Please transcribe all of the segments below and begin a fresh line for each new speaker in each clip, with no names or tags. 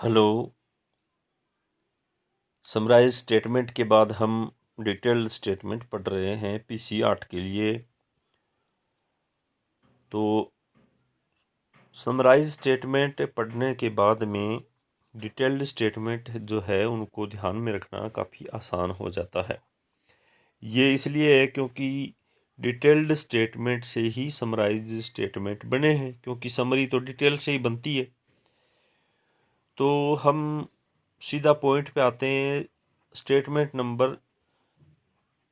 Hello. Summarise statement के बाद हम डिटेल्ड स्टेटमेंट पढ़ रहे हैं पीसी 8 के लिए। तो समराइज स्टेटमेंट पढ़ने के बाद में डिटेल्ड स्टेटमेंट जो है उनको ध्यान में रखना काफ़ी आसान हो जाता है। ये इसलिए है क्योंकि डिटेल्ड स्टेटमेंट से ही समराइज स्टेटमेंट बने हैं, क्योंकि समरी तो डिटेल से ही बनती है। तो हम सीधा पॉइंट पे आते हैं। स्टेटमेंट नंबर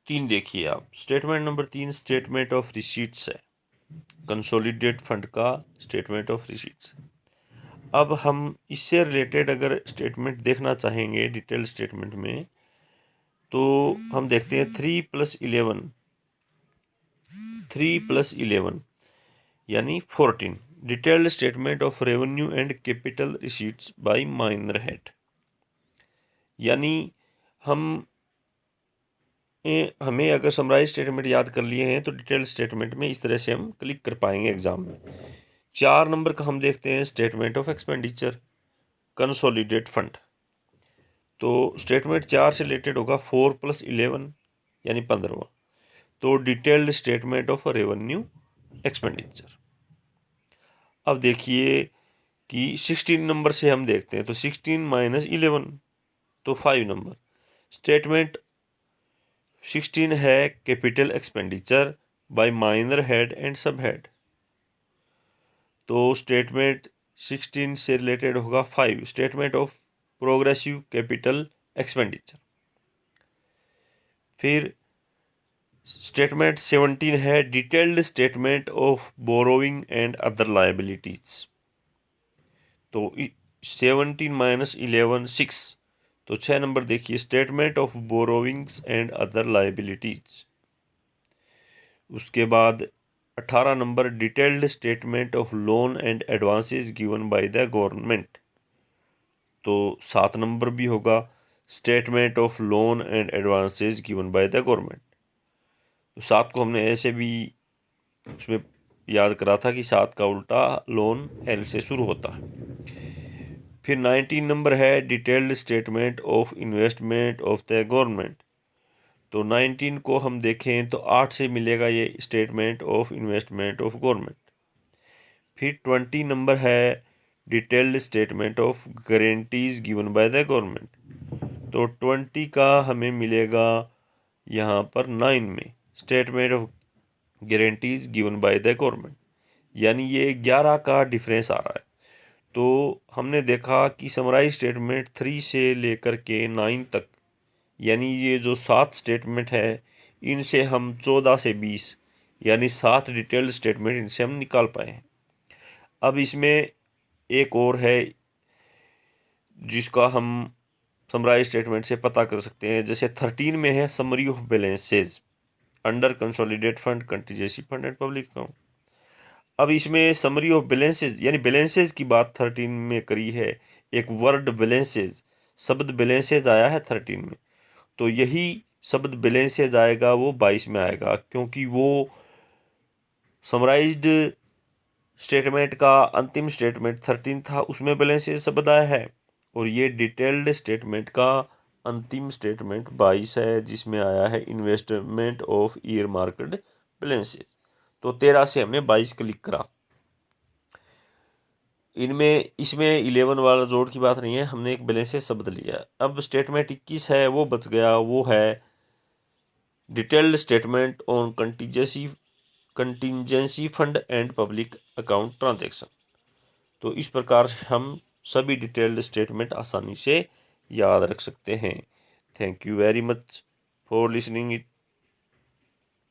3 देखिए आप। Statement number 3 statement of receipts है, कंसोलिडेट फंड का स्टेटमेंट ऑफ रिसीट्स। अब हम इससे रिलेटेड अगर स्टेटमेंट देखना चाहेंगे डिटेल स्टेटमेंट में, तो हम देखते हैं 3+11 यानी 14 detailed statement of revenue and capital receipts by minor head. यानी हमें अगर समराइज स्टेटमेंट याद कर लिए हैं तो डिटेल स्टेटमेंट में इस तरह से हम क्लिक कर पाएंगे एग्जाम में। 4 नंबर का हम देखते हैं statement of expenditure consolidate fund. तो स्टेटमेंट 4 से रिलेटेड होगा 4+11 यानी 15वां। तो detailed statement of revenue expenditure. अब देखिए कि 16 नंबर से हम देखते हैं तो 16-11 तो 5 नंबर। स्टेटमेंट 16 है capital expenditure bye minor head and सब हेड। तो स्टेटमेंट 16 से रिलेटेड होगा 5 statement of progressive capital expenditure. फिर स्टेटमेंट 17 है detailed statement of borrowing and other liabilities. तो 17-11 6। तो 6 नंबर देखिए statement of borrowings and other liabilities. उसके बाद 18 number detailed statement of loan and advances given by the government. तो 7 number भी होगा statement of loan and advances given by the government. तो 7 को हमने ऐसे भी उसमें याद करा था कि 7 का उल्टा लोन एल से शुरू होता है। फिर 19 नंबर है detailed statement of investment of the government. तो 19 को हम देखें तो 8 से मिलेगा ये statement of investment of government. फिर 20 नंबर है detailed statement of guarantees given by the government. तो 20 का हमें मिलेगा यहाँ पर 9 में statement of guarantees given by the government. यानी ये 11 का डिफरेंस आ रहा है। तो हमने देखा कि समराइज स्टेटमेंट 3 से लेकर के 9 तक, यानी ये जो 7 स्टेटमेंट है इनसे हम 14 से 20 यानी 7 डिटेल्ड स्टेटमेंट इनसे हम निकाल पाए हैं। अब इसमें एक और है जिसका हम समराइज स्टेटमेंट से पता कर सकते हैं। जैसे 13 में है summary of balances under consolidate fund contingency fund and public account. अब इसमें समरी ऑफ बैलेंसेज यानी बैलेंसेज की बात 13 में करी है। एक वर्ड बैलेंसेज शब्द बैलेंसेज आया है 13 में। तो यही शब्द बैलेंसेज आएगा वो 22 में आएगा, क्योंकि वो समराइज्ड स्टेटमेंट का अंतिम स्टेटमेंट 13 था, उसमें बैलेंसेज शब्द आया है। और ये डिटेल्ड स्टेटमेंट का अंतिम स्टेटमेंट 22 है, जिसमें आया है investment of year market balances. तो 13 से हमने 22 क्लिक करा। इसमें 11 वाला जोड़ की बात नहीं है, हमने एक बैलेंसेज शब्द लिया। अब स्टेटमेंट 21 है वो बच गया, वो है detailed statement on contingency fund and public account transaction. तो इस प्रकार हम सभी डिटेल्ड स्टेटमेंट आसानी से याद रख सकते हैं। Thank you very much for listening it.